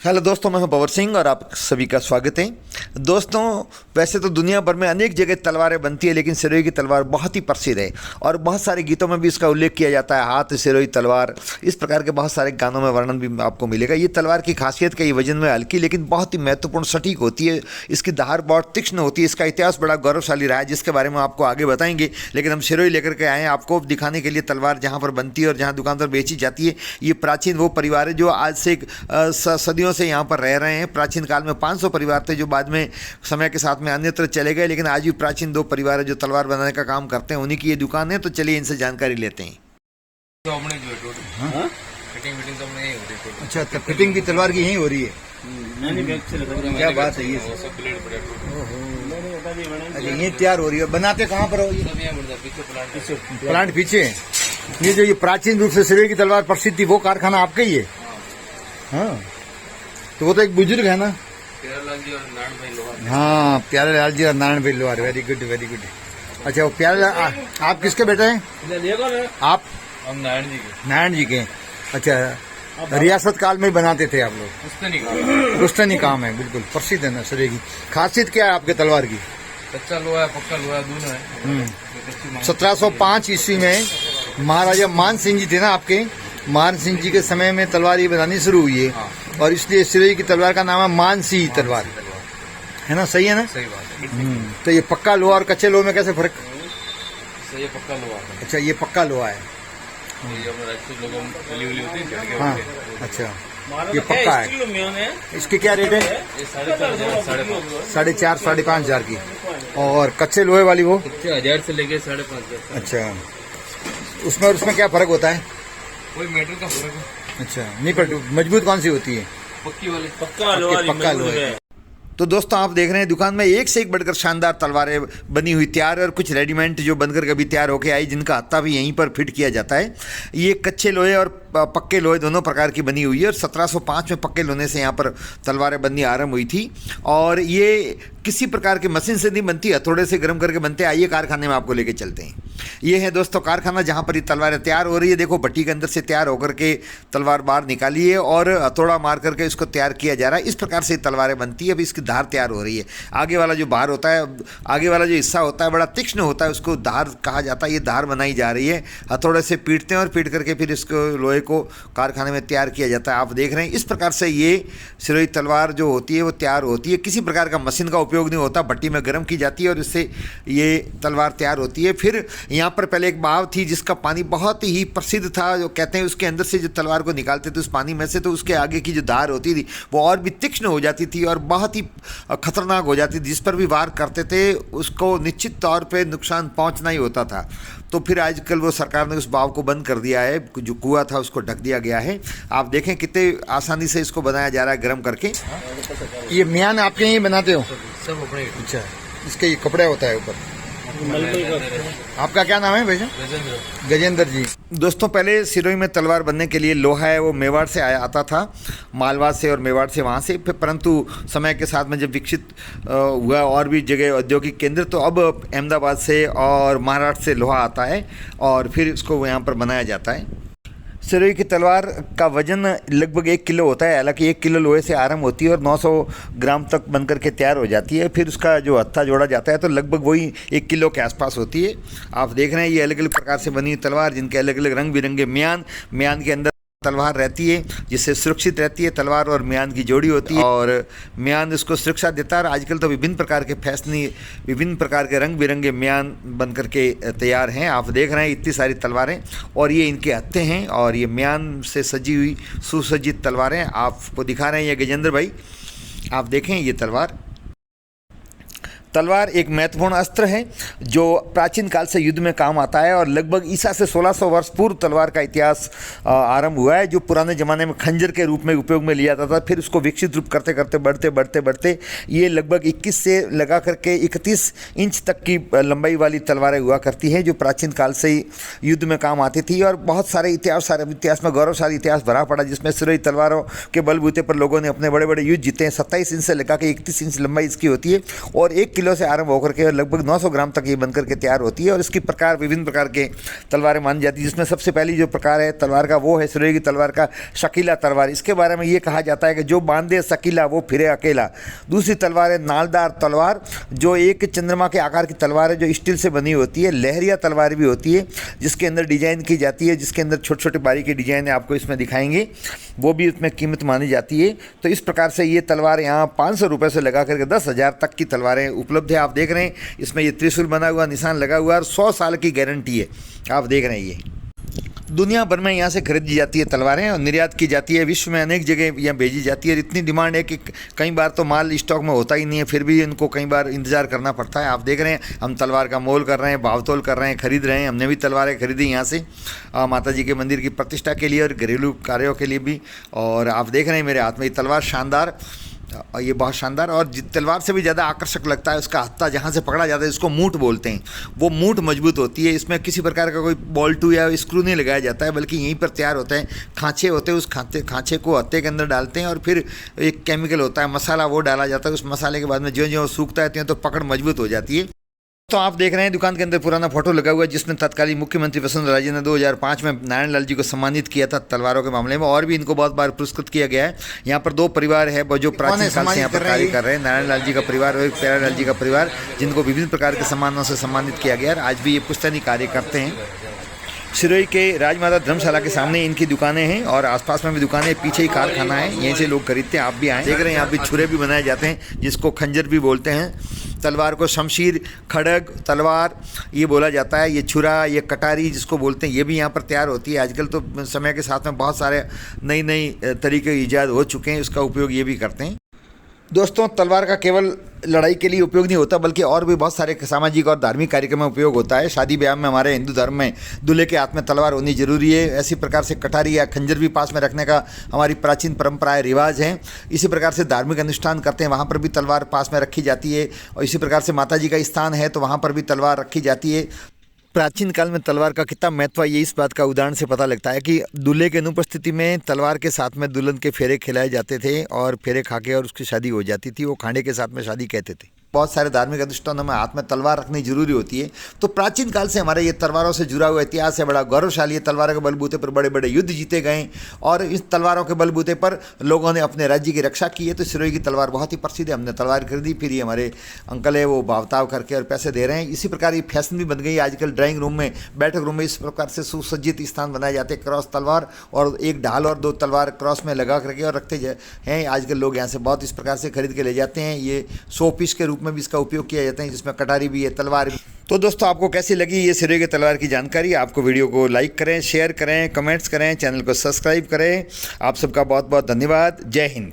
Hello दोस्तों, मैं हूं पवर सिंह और आप सभी का स्वागत है। दोस्तों, वैसे तो दुनिया भर में अनेक जगह तलवारें बनती है, लेकिन सिरोही की तलवार बहुत ही प्रसिद्ध है और बहुत सारे गीतों में भी इसका उल्लेख किया जाता है। हाथ सिरोही तलवार, इस प्रकार के बहुत सारे गानों में वर्णन भी आपको मिलेगा। ये तलवार की खासियत का ये वजन में हल्की लेकिन बहुत ही महत्वपूर्ण सटीक होती है। इसकी धार बहुत तीक्ष्ण होती है। इसका इतिहास बड़ा गौरवशाली रहा है, जिसके बारे में आपको आगे बताएंगे। लेकिन हम सिरोही लेकर के आए हैं आपको दिखाने के लिए तलवार जहाँ पर बनती है और जहाँ दुकान पर बेची जाती है। ये प्राचीन वो परिवार है जो आज से सदियों से यहाँ पर रह रहे हैं। प्राचीन काल में 500 परिवार थे जो बाद में समय के साथ में अन्यत्र चले गए, लेकिन आज भी प्राचीन 2 परिवार है जो तलवार बनाने का काम करते हैं। उन्हीं की ये दुकान है, तो चलिए इनसे जानकारी लेते हैं। अच्छा, तो फिटिंग भी तलवार की यहीं हो रही है? क्या बात है, ये अच्छा ये तैयार हो रही है। बनाते कहाँ पर हो? ये प्लांट पीछे। ये जो ये प्राचीन रूप से सिरोही की तलवार प्रसिद्ध थी, वो कारखाना आपका ही है? हाँ, तो वो तो एक बुजुर्ग है ना? हाँ, प्यारे लाल जी और नारायण भाई लोहार। Very good, very good. अच्छा, वो प्यारे आप किसके बेटे हैं? आप नारायण जी के। अच्छा, रियासत काल में बनाते थे आप लोग? रुस्तनी काम है, बिल्कुल प्रसिद्ध है ना सिरोही की। खासियत क्या है आपके तलवार की? कच्चा लोहा है, पक्का लोहा है, दोनों है। 1705 ईस्वी में महाराजा मान सिंह जी थे ना आपके? मान सिंह जी के समय में तलवार ये बनानी शुरू हुई है। हाँ। और इसलिए सिरोही की तलवार का नाम है मानसी तलवार, है ना? सही है ना? सही बात है। तो ये पक्का लोहा और कच्चे लोहे में कैसे फर्क? ये पक्का लोहा है। अच्छा, ये पक्का लोहा है। ये अपने राजपूत लोगों में गली होती है। हाँ, अच्छा, ये पक्का है। इसके क्या रेट है? ये 4,500 4,500 5,500 की। और कच्चे लोहे वाली वो? 1000 से लेके 5,500। अच्छा, उसमें और उसमें क्या फर्क होता है? कोई मेटल का फर्क है। अच्छा, नहीं, पर मजबूत कौन सी होती है? पक्की वाली। पक्का लोहा। तो दोस्तों, आप देख रहे हैं दुकान में एक से एक बढ़कर शानदार तलवारें बनी हुई तैयार है और कुछ रेडीमेड जो बनकर कभी तैयार होके आई, जिनका हत्था भी यहीं पर फिट किया जाता है। ये कच्चे लोहे और पक्के लोहे दोनों प्रकार की बनी हुई है और 1705 में पक्के लोहे से यहाँ पर तलवारें बननी आरंभ हुई थी। और ये किसी प्रकार के मशीन से नहीं बनती, हथौड़े से गर्म करके बनते हैं। आइए कारखाने में आपको लेके चलते हैं। ये है दोस्तों कारखाना जहाँ पर ये तलवारें तैयार हो रही है। देखो, भट्टी के अंदर से तैयार होकर के तलवार बाहर निकाली है और हथौड़ा मार करके इसको तैयार किया जा रहा है। इस प्रकार से तलवारें बनती है। अभी इसकी धार तैयार हो रही है। आगे वाला जो बाहर होता है, आगे वाला जो हिस्सा होता है बड़ा तीक्ष्ण होता है, उसको धार कहा जाता है। ये धार बनाई जा रही है, हथौड़े से पीटते हैं और पीट करके फिर इसको लोहे को कारखाने में तैयार किया जाता है। आप देख रहे हैं इस प्रकार से ये सिरोही तलवार जो होती है वो तैयार होती है। किसी प्रकार का मशीन का उपयोग नहीं होता, भट्टी में गर्म की जाती है और इससे ये तलवार तैयार होती है। फिर यहाँ पर पहले एक बाव थी जिसका पानी बहुत ही प्रसिद्ध था। जो कहते हैं उसके अंदर से जो तलवार को निकालते थे उस पानी में से, तो उसके आगे की जो धार होती थी वो और भी तीक्ष्ण हो जाती थी और बहुत ही खतरनाक हो जाती थी। जिस पर भी वार करते थे उसको निश्चित तौर पे नुकसान पहुंचना ही होता था। तो फिर आजकल वो सरकार ने उस बाव को बंद कर दिया है, जो कुआं था उसको ढक दिया गया है। आप देखें कितने आसानी से इसको बनाया जा रहा है गर्म करके। ये म्यान आपके यहीं बनाते हो? सब अपने। अच्छा, इसके ये कपड़ा होता है ऊपर। आपका क्या नाम है भैया? गजेंद्र जी। दोस्तों, पहले सिरोही में तलवार बनने के लिए लोहा है वो मेवाड़ से आता था, मालवा से और मेवाड़ से, वहाँ से। फिर परंतु समय के साथ में जब विकसित हुआ और भी जगह औद्योगिक केंद्र, तो अब अहमदाबाद से और महाराष्ट्र से लोहा आता है और फिर इसको यहाँ पर बनाया जाता है। सिरोही की तलवार का वजन लगभग 1 किलो होता है। हालांकि 1 किलो लोहे से आरंभ होती है और 900 ग्राम तक बनकर के तैयार हो जाती है। फिर उसका जो हत्था जोड़ा जाता है तो लगभग वही 1 किलो के आसपास होती है। आप देख रहे हैं ये अलग अलग प्रकार से बनी तलवार, जिनके अलग अलग रंग बिरंगे म्यान के अंदर तलवार रहती है, जिससे सुरक्षित रहती है। तलवार और म्यान की जोड़ी होती है और म्यान उसको सुरक्षा देता है। और आजकल तो विभिन्न प्रकार के फैशनी, विभिन्न प्रकार के रंग बिरंगे म्यान बन करके तैयार हैं। आप देख रहे हैं इतनी सारी तलवारें और ये इनके हत्थे हैं और ये म्यान से सजी हुई सुसज्जित तलवारें आपको दिखा रहे हैं। ये गजेंद्र भाई, आप देखें ये तलवार एक महत्वपूर्ण अस्त्र है जो प्राचीन काल से युद्ध में काम आता है और लगभग ईसा से 1600 वर्ष पूर्व तलवार का इतिहास आरंभ हुआ है, जो पुराने ज़माने में खंजर के रूप में उपयोग में लिया जाता था। फिर उसको विकसित रूप करते करते बढ़ते ये लगभग 21 से लगा करके 31 इंच तक की लंबाई वाली तलवारें हुआ करती हैं, जो प्राचीन काल से ही युद्ध में काम आती थी। और बहुत सारे इतिहास में गौरवशाली इतिहास भरा पड़ा, जिसमें सिरोही तलवारों के बलबूते पर लोगों ने अपने बड़े बड़े युद्ध जीते हैं। 27 इंच से लगा के 31 इंच लंबाई इसकी होती है और 1 किलो से आरंभ होकर के लगभग 900 ग्राम तक ये बनकर के तैयार होती है। और इसकी प्रकार विभिन्न प्रकार के तलवारें मानी जाती है, जिसमें सबसे पहली जो प्रकार है तलवार का वो है सिरोही की तलवार का शकीला तलवार। इसके बारे में ये कहा जाता है कि जो बांधे शकीला वो फिरे अकेला। दूसरी तलवार है नालदार तलवार, जो एक चंद्रमा के आकार की तलवार है, जो स्टील से बनी होती है। लहरिया तलवार भी होती है, जिसके अंदर डिजाइन की जाती है, जिसके अंदर छोटे छोटे बारीकी डिजाइन है, आपको इसमें दिखाएंगे, वो भी उसमें कीमत मानी जाती है। तो इस प्रकार से ये तलवार यहाँ 500 रुपये से लगा करके 10,000 तक की तलवारें उपलब्ध है। आप देख रहे हैं इसमें ये त्रिशूल बना हुआ, निशान लगा हुआ है और 100 साल की गारंटी है। आप देख रहे हैं ये दुनिया भर में यहाँ से खरीदी जाती है तलवारें और निर्यात की जाती है। विश्व में अनेक जगह यहाँ भेजी जाती है। इतनी डिमांड है कि कई बार तो माल स्टॉक में होता ही नहीं है, फिर भी इनको कई बार इंतज़ार करना पड़ता है। आप देख रहे हैं हम तलवार का मोल कर रहे हैं, भावतोल कर रहे हैं, खरीद रहे हैं। हमने भी तलवारें खरीदी यहाँ से माता जी के मंदिर की प्रतिष्ठा के लिए और घरेलू कार्यों के लिए भी। और आप देख रहे हैं मेरे हाथ में ये तलवार शानदार, ये बहुत शानदार और तलवार से भी ज़्यादा आकर्षक लगता है उसका हत्था, जहाँ से पकड़ा जाता है इसको मूठ बोलते हैं। वो मूठ मजबूत होती है, इसमें किसी प्रकार का कोई बोल्टू या स्क्रू नहीं लगाया जाता है, बल्कि यहीं पर तैयार होते हैं खांचे होते हैं। उस खांचे को हत्थे के अंदर डालते हैं और फिर एक केमिकल होता है मसाला, वो डाला जाता है। उस मसाले के बाद में ज्यों ज्यों सूखता है त्यों तो पकड़ मजबूत हो जाती है। तो आप देख रहे हैं दुकान के अंदर पुराना फोटो लगा हुआ है, जिसमें तत्कालीन मुख्यमंत्री वसुंधरा राजे ने 2005 में नारायण लाल जी को सम्मानित किया था तलवारों के मामले में, और भी इनको बहुत बार पुरस्कृत किया गया है। यहाँ पर 2 परिवार है जो प्राचीन काल से यहाँ पर कार्य कर रहे हैं, नारायण लाल जी का परिवार और प्यारा लाल जी का परिवार, जिनको विभिन्न प्रकार के सम्मानों से सम्मानित किया गया है। आज भी ये पुश्तैनी कार्य करते हैं। सिरोही के राजमाता धर्मशाला के सामने इनकी दुकानें हैं और आसपास में भी दुकानें, पीछे ही कारखाना है, यहीं से लोग खरीदते हैं। आप भी आए, देख रहे हैं यहाँ पे छुरे भी बनाए जाते हैं, जिसको खंजर भी बोलते हैं। तलवार को शमशीर, खड़ग, तलवार ये बोला जाता है। ये छुरा, ये कटारी जिसको बोलते हैं, ये भी यहाँ पर तैयार होती है। आजकल तो समय के साथ में बहुत सारे नई तरीके ईजाद हो चुके हैं, उसका उपयोग ये भी करते हैं। दोस्तों, तलवार का केवल लड़ाई के लिए उपयोग नहीं होता, बल्कि और भी बहुत सारे सामाजिक और धार्मिक कार्यक्रम में उपयोग होता है। शादी ब्याह में हमारे हिंदू धर्म में दूल्हे के हाथ में तलवार होनी जरूरी है। ऐसी प्रकार से कटारी या खंजर भी पास में रखने का हमारी प्राचीन परंपराएं, रिवाज हैं। इसी प्रकार से धार्मिक अनुष्ठान करते हैं, वहाँ पर भी तलवार पास में रखी जाती है। और इसी प्रकार से माता जी का स्थान है तो वहाँ पर भी तलवार रखी जाती है। प्राचीन काल में तलवार का कितना महत्व है, ये इस बात का उदाहरण से पता लगता है कि दूल्हे की अनुपस्थिति में तलवार के साथ में दुल्हन के फेरे खिलाए जाते थे और फेरे खा के और उसकी शादी हो जाती थी। वो खाने के साथ में शादी कहते थे। बहुत सारे धार्मिक अनुष्ठानों में हाथ में तलवार रखनी जरूरी होती है। तो प्राचीन काल से हमारे ये तलवारों से जुड़ा हुआ इतिहास है, बड़ा गौरवशाली है। तलवारों के बलबूते पर बड़े बड़े युद्ध जीते गए और इस तलवारों के बलबूते पर लोगों ने अपने राज्य की रक्षा की है। तो सिरोही की तलवार बहुत ही प्रसिद्ध है। हमने तलवार खरीदी, फिर ये हमारे अंकल है वो भावताव करके और पैसे दे रहे हैं। इसी प्रकार ये फैशन भी बन गई है। आजकल ड्राइंग रूम में, बैठक रूम में इस प्रकार से सुसज्जित स्थान बनाए जाते हैं। क्रॉस तलवार और एक ढाल और 2 तलवार क्रॉस में लगा करके और रखते हैं। आजकल लोग यहाँ से बहुत इस प्रकार से खरीद के ले जाते हैं। ये 100 पीस के रूप में भी इसका उपयोग किया जाता है, जिसमें कटारी भी है, तलवार भी। तो दोस्तों, आपको कैसी लगी ये सिरोही के तलवार की जानकारी? आपको वीडियो को लाइक करें, शेयर करें, कमेंट्स करें, चैनल को सब्सक्राइब करें। आप सबका बहुत बहुत धन्यवाद। जय हिंद।